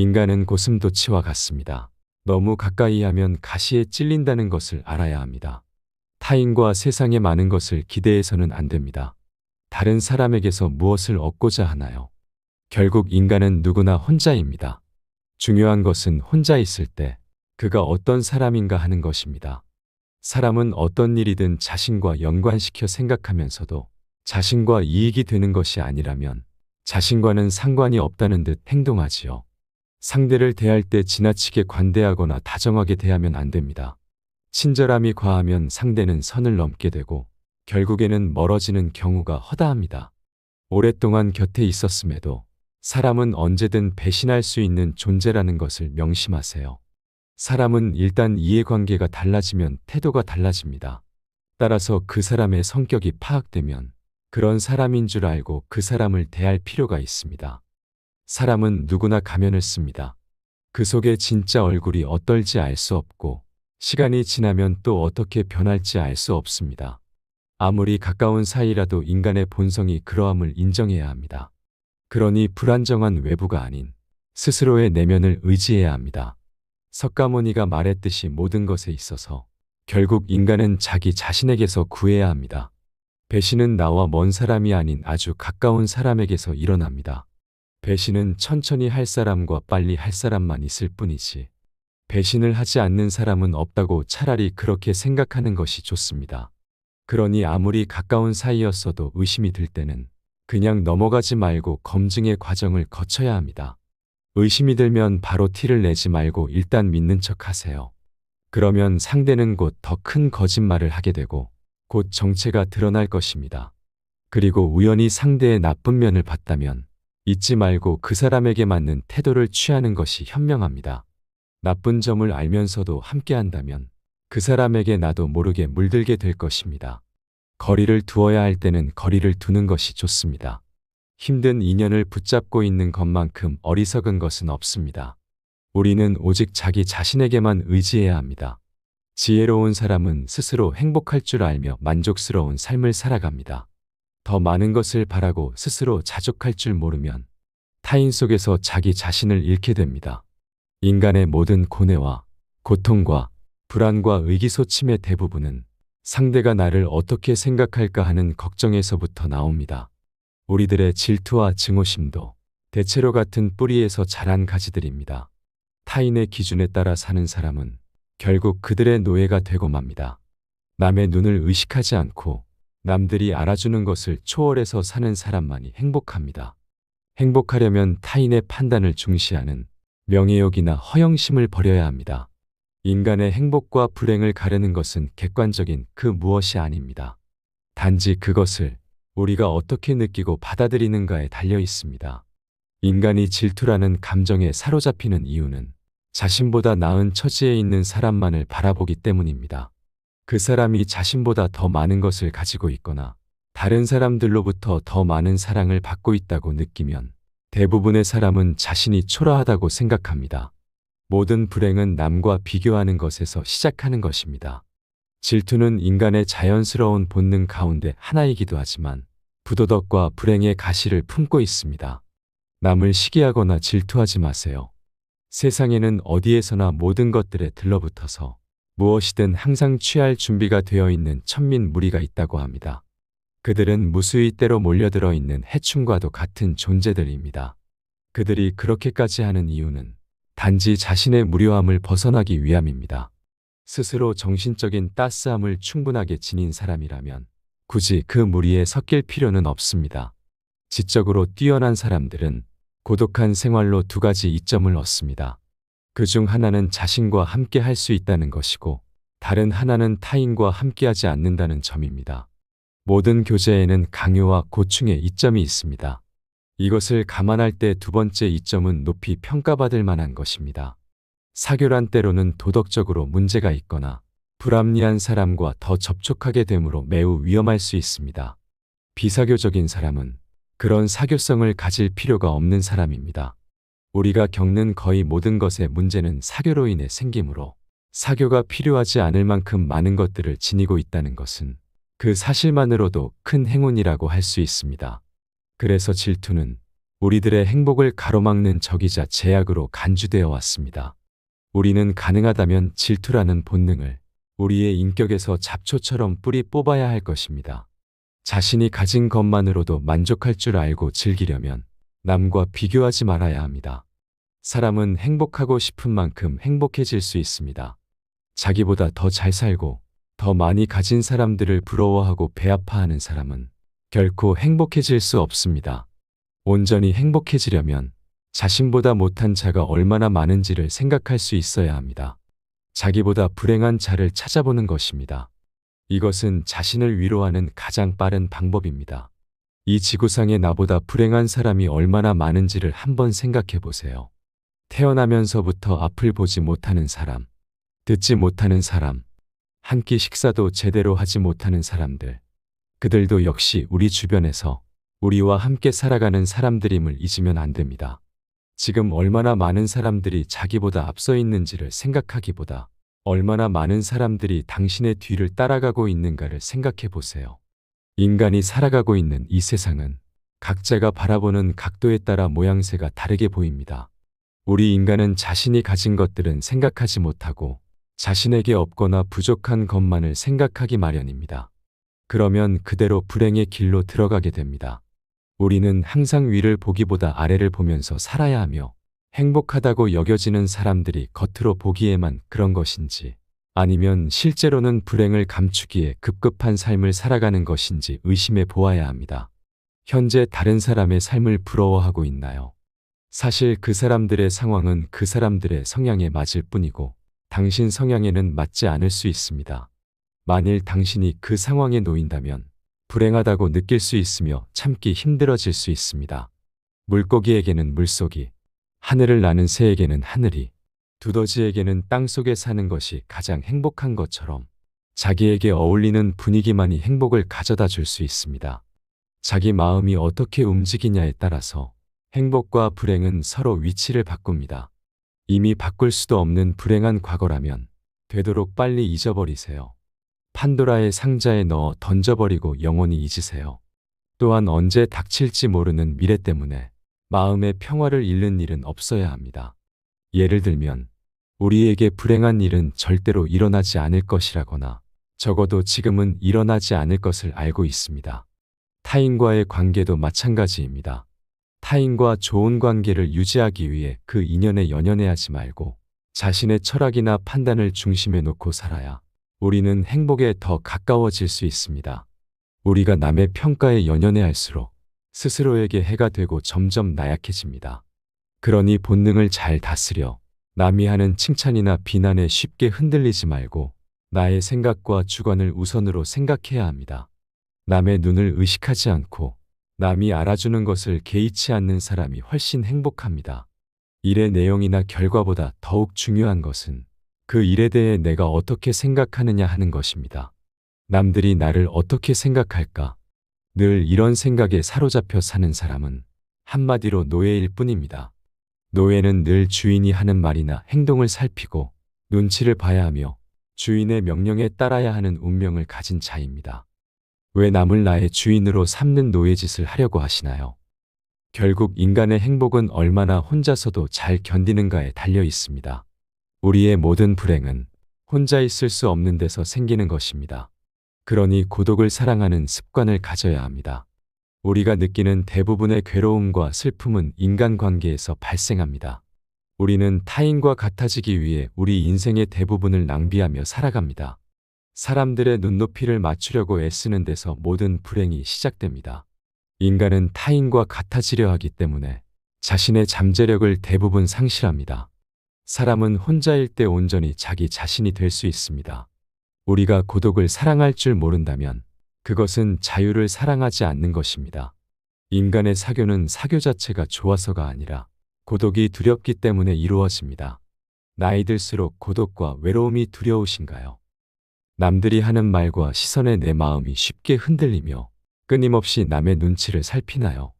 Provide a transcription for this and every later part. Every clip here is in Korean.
인간은 고슴도치와 같습니다. 너무 가까이 하면 가시에 찔린다는 것을 알아야 합니다. 타인과 세상에 많은 것을 기대해서는 안 됩니다. 다른 사람에게서 무엇을 얻고자 하나요? 결국 인간은 누구나 혼자입니다. 중요한 것은 혼자 있을 때 그가 어떤 사람인가 하는 것입니다. 사람은 어떤 일이든 자신과 연관시켜 생각하면서도 자신과 이익이 되는 것이 아니라면 자신과는 상관이 없다는 듯 행동하지요. 상대를 대할 때 지나치게 관대하거나 다정하게 대하면 안 됩니다. 친절함이 과하면 상대는 선을 넘게 되고 결국에는 멀어지는 경우가 허다합니다. 오랫동안 곁에 있었음에도 사람은 언제든 배신할 수 있는 존재라는 것을 명심하세요. 사람은 일단 이해관계가 달라지면 태도가 달라집니다. 따라서 그 사람의 성격이 파악되면 그런 사람인 줄 알고 그 사람을 대할 필요가 있습니다. 사람은 누구나 가면을 씁니다. 그 속에 진짜 얼굴이 어떨지 알 수 없고 시간이 지나면 또 어떻게 변할지 알 수 없습니다. 아무리 가까운 사이라도 인간의 본성이 그러함을 인정해야 합니다. 그러니 불안정한 외부가 아닌 스스로의 내면을 의지해야 합니다. 석가모니가 말했듯이 모든 것에 있어서 결국 인간은 자기 자신에게서 구해야 합니다. 배신은 나와 먼 사람이 아닌 아주 가까운 사람에게서 일어납니다. 배신은 천천히 할 사람과 빨리 할 사람만 있을 뿐이지 배신을 하지 않는 사람은 없다고 차라리 그렇게 생각하는 것이 좋습니다. 그러니 아무리 가까운 사이였어도 의심이 들 때는 그냥 넘어가지 말고 검증의 과정을 거쳐야 합니다. 의심이 들면 바로 티를 내지 말고 일단 믿는 척 하세요. 그러면 상대는 곧 더 큰 거짓말을 하게 되고 곧 정체가 드러날 것입니다. 그리고 우연히 상대의 나쁜 면을 봤다면 잊지 말고 그 사람에게 맞는 태도를 취하는 것이 현명합니다. 나쁜 점을 알면서도 함께한다면 그 사람에게 나도 모르게 물들게 될 것입니다. 거리를 두어야 할 때는 거리를 두는 것이 좋습니다. 힘든 인연을 붙잡고 있는 것만큼 어리석은 것은 없습니다. 우리는 오직 자기 자신에게만 의지해야 합니다. 지혜로운 사람은 스스로 행복할 줄 알며 만족스러운 삶을 살아갑니다. 더 많은 것을 바라고 스스로 자족할 줄 모르면 타인 속에서 자기 자신을 잃게 됩니다. 인간의 모든 고뇌와 고통과 불안과 의기소침의 대부분은 상대가 나를 어떻게 생각할까 하는 걱정에서부터 나옵니다. 우리들의 질투와 증오심도 대체로 같은 뿌리에서 자란 가지들입니다. 타인의 기준에 따라 사는 사람은 결국 그들의 노예가 되고 맙니다. 남의 눈을 의식하지 않고 남들이 알아주는 것을 초월해서 사는 사람만이 행복합니다. 행복하려면 타인의 판단을 중시하는 명예욕이나 허영심을 버려야 합니다. 인간의 행복과 불행을 가르는 것은 객관적인 그 무엇이 아닙니다. 단지 그것을 우리가 어떻게 느끼고 받아들이는가에 달려 있습니다. 인간이 질투라는 감정에 사로잡히는 이유는 자신보다 나은 처지에 있는 사람만을 바라보기 때문입니다. 그 사람이 자신보다 더 많은 것을 가지고 있거나 다른 사람들로부터 더 많은 사랑을 받고 있다고 느끼면 대부분의 사람은 자신이 초라하다고 생각합니다. 모든 불행은 남과 비교하는 것에서 시작하는 것입니다. 질투는 인간의 자연스러운 본능 가운데 하나이기도 하지만 부도덕과 불행의 가시를 품고 있습니다. 남을 시기하거나 질투하지 마세요. 세상에는 어디에서나 모든 것들에 들러붙어서 무엇이든 항상 취할 준비가 되어 있는 천민 무리가 있다고 합니다. 그들은 무수히 때로 몰려들어 있는 해충과도 같은 존재들입니다. 그들이 그렇게까지 하는 이유는 단지 자신의 무료함을 벗어나기 위함입니다. 스스로 정신적인 따스함을 충분하게 지닌 사람이라면 굳이 그 무리에 섞일 필요는 없습니다. 지적으로 뛰어난 사람들은 고독한 생활로 두 가지 이점을 얻습니다. 그중 하나는 자신과 함께 할 수 있다는 것이고 다른 하나는 타인과 함께하지 않는다는 점입니다. 모든 교제에는 강요와 고충의 이점이 있습니다. 이것을 감안할 때 두 번째 이점은 높이 평가받을 만한 것입니다. 사교란 때로는 도덕적으로 문제가 있거나 불합리한 사람과 더 접촉하게 되므로 매우 위험할 수 있습니다. 비사교적인 사람은 그런 사교성을 가질 필요가 없는 사람입니다. 우리가 겪는 거의 모든 것의 문제는 사교로 인해 생기므로 사교가 필요하지 않을 만큼 많은 것들을 지니고 있다는 것은 그 사실만으로도 큰 행운이라고 할 수 있습니다. 그래서 질투는 우리들의 행복을 가로막는 적이자 제약으로 간주되어 왔습니다. 우리는 가능하다면 질투라는 본능을 우리의 인격에서 잡초처럼 뿌리 뽑아야 할 것입니다. 자신이 가진 것만으로도 만족할 줄 알고 즐기려면 남과 비교하지 말아야 합니다. 사람은 행복하고 싶은 만큼 행복해질 수 있습니다. 자기보다 더 잘 살고 더 많이 가진 사람들을 부러워하고 배아파하는 사람은 결코 행복해질 수 없습니다. 온전히 행복해지려면 자신보다 못한 자가 얼마나 많은지를 생각할 수 있어야 합니다. 자기보다 불행한 자를 찾아보는 것입니다. 이것은 자신을 위로하는 가장 빠른 방법입니다. 이 지구상에 나보다 불행한 사람이 얼마나 많은지를 한번 생각해 보세요. 태어나면서부터 앞을 보지 못하는 사람, 듣지 못하는 사람, 한 끼 식사도 제대로 하지 못하는 사람들, 그들도 역시 우리 주변에서 우리와 함께 살아가는 사람들임을 잊으면 안 됩니다. 지금 얼마나 많은 사람들이 자기보다 앞서 있는지를 생각하기보다 얼마나 많은 사람들이 당신의 뒤를 따라가고 있는가를 생각해 보세요. 인간이 살아가고 있는 이 세상은 각자가 바라보는 각도에 따라 모양새가 다르게 보입니다. 우리 인간은 자신이 가진 것들은 생각하지 못하고 자신에게 없거나 부족한 것만을 생각하기 마련입니다. 그러면 그대로 불행의 길로 들어가게 됩니다. 우리는 항상 위를 보기보다 아래를 보면서 살아야 하며 행복하다고 여겨지는 사람들이 겉으로 보기에만 그런 것인지 아니면 실제로는 불행을 감추기에 급급한 삶을 살아가는 것인지 의심해 보아야 합니다. 현재 다른 사람의 삶을 부러워하고 있나요? 사실 그 사람들의 상황은 그 사람들의 성향에 맞을 뿐이고 당신 성향에는 맞지 않을 수 있습니다. 만일 당신이 그 상황에 놓인다면 불행하다고 느낄 수 있으며 참기 힘들어질 수 있습니다. 물고기에게는 물속이, 하늘을 나는 새에게는 하늘이, 두더지에게는 땅속에 사는 것이 가장 행복한 것처럼 자기에게 어울리는 분위기만이 행복을 가져다 줄 수 있습니다. 자기 마음이 어떻게 움직이냐에 따라서 행복과 불행은 서로 위치를 바꿉니다. 이미 바꿀 수도 없는 불행한 과거라면 되도록 빨리 잊어버리세요. 판도라의 상자에 넣어 던져버리고 영원히 잊으세요. 또한 언제 닥칠지 모르는 미래 때문에 마음의 평화를 잃는 일은 없어야 합니다. 예를 들면 우리에게 불행한 일은 절대로 일어나지 않을 것이라거나 적어도 지금은 일어나지 않을 것을 알고 있습니다. 타인과의 관계도 마찬가지입니다. 타인과 좋은 관계를 유지하기 위해 그 인연에 연연해하지 말고 자신의 철학이나 판단을 중심에 놓고 살아야 우리는 행복에 더 가까워질 수 있습니다. 우리가 남의 평가에 연연해할수록 스스로에게 해가 되고 점점 나약해집니다. 그러니 본능을 잘 다스려 남이 하는 칭찬이나 비난에 쉽게 흔들리지 말고 나의 생각과 주관을 우선으로 생각해야 합니다. 남의 눈을 의식하지 않고 남이 알아주는 것을 개의치 않는 사람이 훨씬 행복합니다. 일의 내용이나 결과보다 더욱 중요한 것은 그 일에 대해 내가 어떻게 생각하느냐 하는 것입니다. 남들이 나를 어떻게 생각할까? 늘 이런 생각에 사로잡혀 사는 사람은 한마디로 노예일 뿐입니다. 노예는 늘 주인이 하는 말이나 행동을 살피고 눈치를 봐야 하며 주인의 명령에 따라야 하는 운명을 가진 자입니다. 왜 남을 나의 주인으로 삼는 노예짓을 하려고 하시나요? 결국 인간의 행복은 얼마나 혼자서도 잘 견디는가에 달려 있습니다. 우리의 모든 불행은 혼자 있을 수 없는 데서 생기는 것입니다. 그러니 고독을 사랑하는 습관을 가져야 합니다. 우리가 느끼는 대부분의 괴로움과 슬픔은 인간관계에서 발생합니다. 우리는 타인과 같아지기 위해 우리 인생의 대부분을 낭비하며 살아갑니다. 사람들의 눈높이를 맞추려고 애쓰는 데서 모든 불행이 시작됩니다. 인간은 타인과 같아지려 하기 때문에 자신의 잠재력을 대부분 상실합니다. 사람은 혼자일 때 온전히 자기 자신이 될 수 있습니다. 우리가 고독을 사랑할 줄 모른다면 그것은 자유를 사랑하지 않는 것입니다. 인간의 사교는 사교 자체가 좋아서가 아니라 고독이 두렵기 때문에 이루어집니다. 나이 들수록 고독과 외로움이 두려우신가요? 남들이 하는 말과 시선에 내 마음이 쉽게 흔들리며 끊임없이 남의 눈치를 살피나요?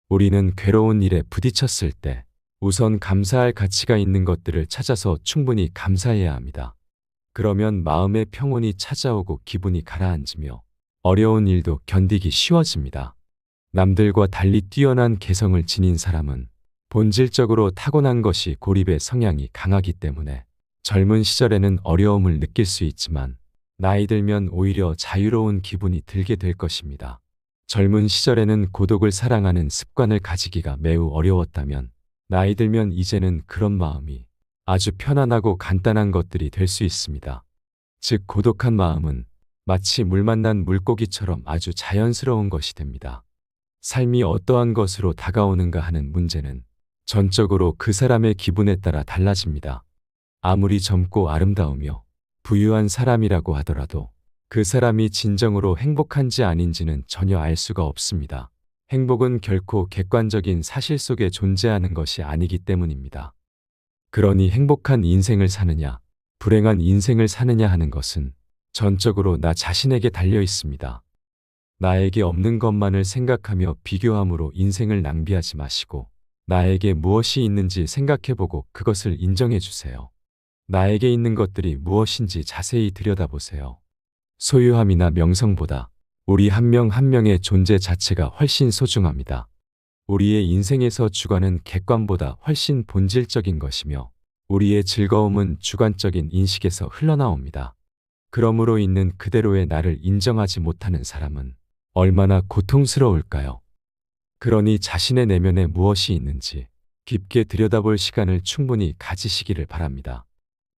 우리는 괴로운 일에 부딪혔을 때 우선 감사할 가치가 있는 것들을 찾아서 충분히 감사해야 합니다. 그러면 마음의 평온이 찾아오고 기분이 가라앉으며 어려운 일도 견디기 쉬워집니다. 남들과 달리 뛰어난 개성을 지닌 사람은 본질적으로 타고난 것이 고립의 성향이 강하기 때문에 젊은 시절에는 어려움을 느낄 수 있지만 나이 들면 오히려 자유로운 기분이 들게 될 것입니다. 젊은 시절에는 고독을 사랑하는 습관을 가지기가 매우 어려웠다면 나이 들면 이제는 그런 마음이 아주 편안하고 간단한 것들이 될 수 있습니다. 즉 고독한 마음은 마치 물 만난 물고기처럼 아주 자연스러운 것이 됩니다. 삶이 어떠한 것으로 다가오는가 하는 문제는 전적으로 그 사람의 기분에 따라 달라집니다. 아무리 젊고 아름다우며 부유한 사람이라고 하더라도 그 사람이 진정으로 행복한지 아닌지는 전혀 알 수가 없습니다. 행복은 결코 객관적인 사실 속에 존재하는 것이 아니기 때문입니다. 그러니 행복한 인생을 사느냐, 불행한 인생을 사느냐 하는 것은 전적으로 나 자신에게 달려 있습니다. 나에게 없는 것만을 생각하며 비교함으로 인생을 낭비하지 마시고 나에게 무엇이 있는지 생각해보고 그것을 인정해 주세요. 나에게 있는 것들이 무엇인지 자세히 들여다보세요. 소유함이나 명성보다 우리 한 명 한 명의 존재 자체가 훨씬 소중합니다. 우리의 인생에서 주관은 객관보다 훨씬 본질적인 것이며 우리의 즐거움은 주관적인 인식에서 흘러나옵니다. 그러므로 있는 그대로의 나를 인정하지 못하는 사람은 얼마나 고통스러울까요? 그러니 자신의 내면에 무엇이 있는지 깊게 들여다볼 시간을 충분히 가지시기를 바랍니다.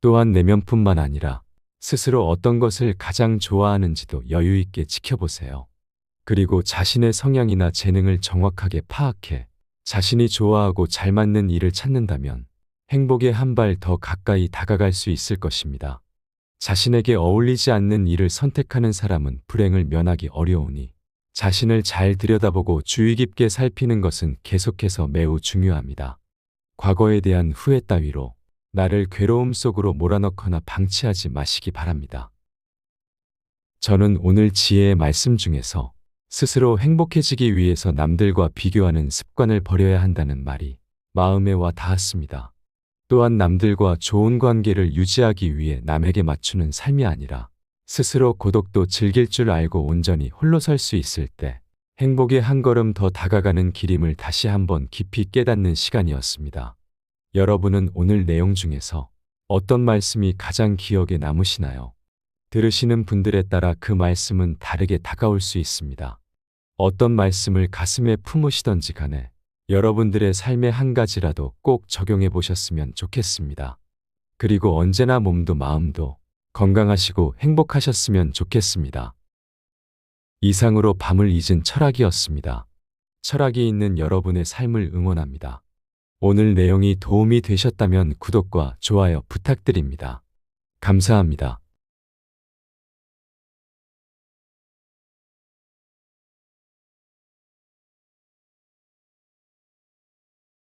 또한 내면뿐만 아니라 스스로 어떤 것을 가장 좋아하는지도 여유 있게 지켜보세요. 그리고 자신의 성향이나 재능을 정확하게 파악해 자신이 좋아하고 잘 맞는 일을 찾는다면 행복에 한 발 더 가까이 다가갈 수 있을 것입니다. 자신에게 어울리지 않는 일을 선택하는 사람은 불행을 면하기 어려우니 자신을 잘 들여다보고 주의 깊게 살피는 것은 계속해서 매우 중요합니다. 과거에 대한 후회 따위로 나를 괴로움 속으로 몰아넣거나 방치하지 마시기 바랍니다. 저는 오늘 지혜의 말씀 중에서 스스로 행복해지기 위해서 남들과 비교하는 습관을 버려야 한다는 말이 마음에 와 닿았습니다. 또한 남들과 좋은 관계를 유지하기 위해 남에게 맞추는 삶이 아니라 스스로 고독도 즐길 줄 알고 온전히 홀로 설 수 있을 때 행복에 한 걸음 더 다가가는 길임을 다시 한번 깊이 깨닫는 시간이었습니다. 여러분은 오늘 내용 중에서 어떤 말씀이 가장 기억에 남으시나요? 들으시는 분들에 따라 그 말씀은 다르게 다가올 수 있습니다. 어떤 말씀을 가슴에 품으시던지 간에 여러분들의 삶의 한 가지라도 꼭 적용해 보셨으면 좋겠습니다. 그리고 언제나 몸도 마음도 건강하시고 행복하셨으면 좋겠습니다. 이상으로 밤을 잊은 철학이었습니다. 철학이 있는 여러분의 삶을 응원합니다. 오늘 내용이 도움이 되셨다면 구독과 좋아요 부탁드립니다. 감사합니다.